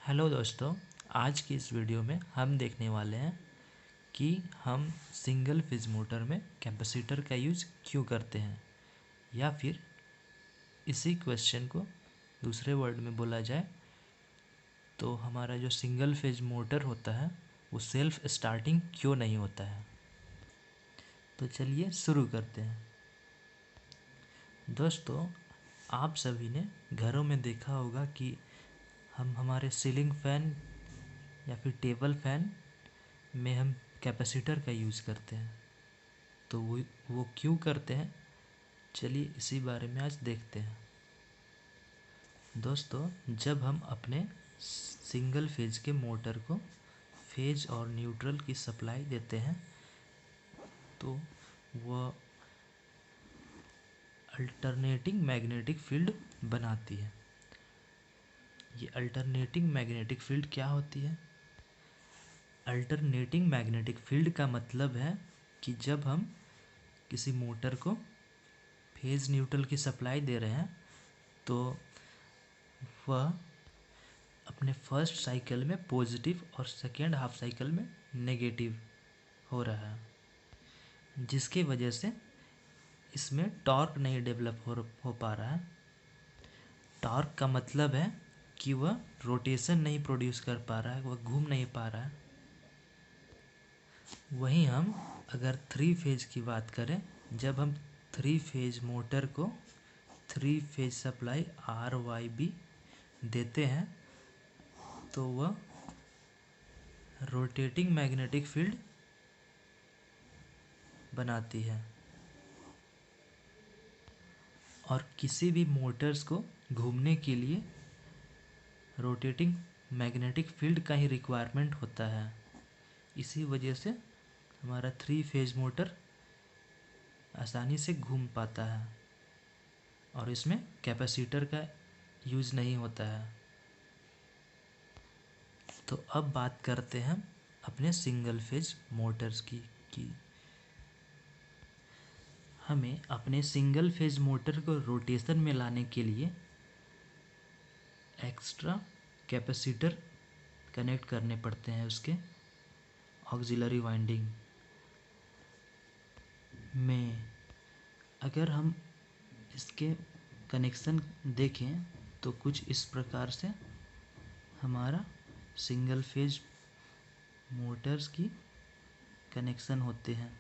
Hello दोस्तों, आज की इस वीडियो में हम देखने वाले हैं कि हम सिंगल फेज मोटर में कैपेसिटर का यूज क्यों करते हैं, या फिर इसी क्वेश्चन को दूसरे वर्ड में बोला जाए तो हमारा जो सिंगल फेज मोटर होता है वो सेल्फ स्टार्टिंग क्यों नहीं होता है। तो चलिए शुरू करते हैं। दोस्तों, आप सभी ने घरों में देखा होगा कि हम हमारे सीलिंग फैन या फिर टेबल फैन में हम कैपेसिटर का यूज़ करते हैं। तो वो क्यों करते हैं, चलिए इसी बारे में आज देखते हैं। दोस्तों, जब हम अपने सिंगल फेज के मोटर को फेज और न्यूट्रल की सप्लाई देते हैं तो वह अल्टरनेटिंग मैग्नेटिक फील्ड बनाती है। ये अल्टरनेटिंग मैग्नेटिक फील्ड क्या होती है? अल्टरनेटिंग मैग्नेटिक फील्ड का मतलब है कि जब हम किसी मोटर को फेज न्यूट्रल की सप्लाई दे रहे हैं तो वह अपने फर्स्ट साइकिल में पॉजिटिव और सेकेंड हाफ साइकिल में नेगेटिव हो रहा है, जिसकी वजह से इसमें टॉर्क नहीं डेवलप हो पा रहा है। टॉर्क का मतलब है कि वह रोटेशन नहीं प्रोड्यूस कर पा रहा है, वह घूम नहीं पा रहा है। वहीं हम अगर थ्री फेज की बात करें, जब हम थ्री फेज मोटर को थ्री फेज सप्लाई RYB देते हैं तो वह रोटेटिंग मैग्नेटिक फील्ड बनाती है और किसी भी मोटर्स को घूमने के लिए रोटेटिंग मैग्नेटिक फील्ड का ही रिक्वायरमेंट होता है। इसी वजह से हमारा थ्री फेज मोटर आसानी से घूम पाता है और इसमें कैपेसिटर का यूज़ नहीं होता है। तो अब बात करते हैं अपने सिंगल फेज मोटर्स की। हमें अपने सिंगल फेज मोटर को रोटेशन में लाने के लिए एक्स्ट्रा कैपेसिटर कनेक्ट करने पड़ते हैं उसके ऑक्सिलरी वाइंडिंग में। अगर हम इसके कनेक्शन देखें तो कुछ इस प्रकार से हमारा सिंगल फेज मोटर्स की कनेक्शन होते हैं।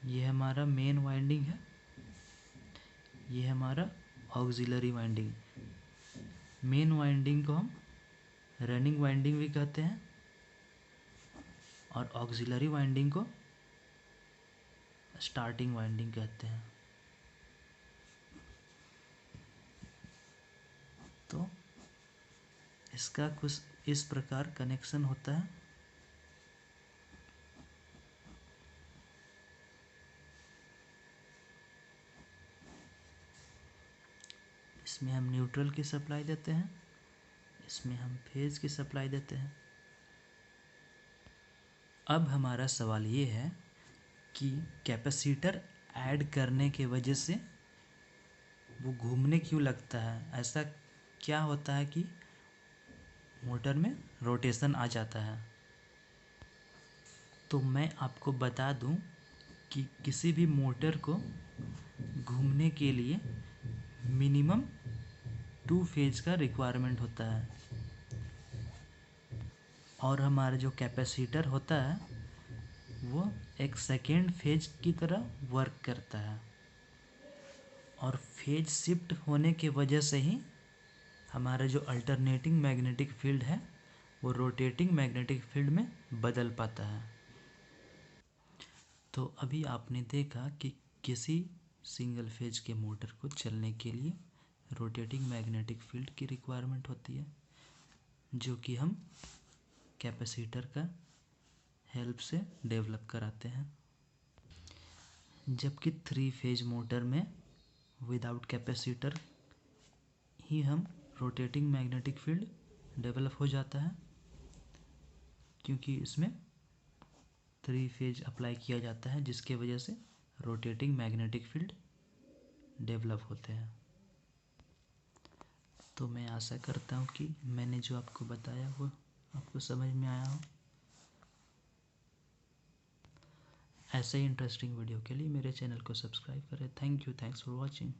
ये हमारा मेन वाइंडिंग है, ये हमारा ऑक्सिलरी वाइंडिंग। मेन वाइंडिंग को हम रनिंग वाइंडिंग भी कहते हैं और ऑक्सिलरी वाइंडिंग को स्टार्टिंग वाइंडिंग कहते हैं। तो इसका कुछ इस प्रकार कनेक्शन होता है। इसमें हम न्यूट्रल की सप्लाई देते हैं, इसमें हम फेज की सप्लाई देते हैं। अब हमारा सवाल ये है कि कैपेसिटर ऐड करने के वजह से वो घूमने क्यों लगता है? ऐसा क्या होता है कि मोटर में रोटेशन आ जाता है? तो मैं आपको बता दूं कि किसी भी मोटर को घूमने के लिए मिनिमम 2 फेज का रिक्वायरमेंट होता है और हमारा जो कैपेसिटर होता है वो एक सेकेंड फेज की तरह वर्क करता है और फेज शिफ्ट होने के वजह से ही हमारा जो अल्टरनेटिंग मैग्नेटिक फील्ड है वो रोटेटिंग मैग्नेटिक फील्ड में बदल पाता है। तो अभी आपने देखा कि किसी सिंगल फेज के मोटर को चलने के लिए रोटेटिंग मैग्नेटिक फील्ड की रिक्वायरमेंट होती है, जो कि हम कैपेसिटर का हेल्प से डेवलप कराते हैं। जबकि थ्री फेज मोटर में विदाउट कैपेसिटर ही हम रोटेटिंग मैग्नेटिक फील्ड डेवलप हो जाता है, क्योंकि इसमें थ्री फेज अप्लाई किया जाता है, जिसके वजह से रोटेटिंग मैग्नेटिक फील्ड डेवलप होते हैं। तो मैं आशा करता हूँ कि मैंने जो आपको बताया वो आपको समझ में आया हो। ऐसे ही इंटरेस्टिंग वीडियो के लिए मेरे चैनल को सब्सक्राइब करें। Thank you, thanks for watching.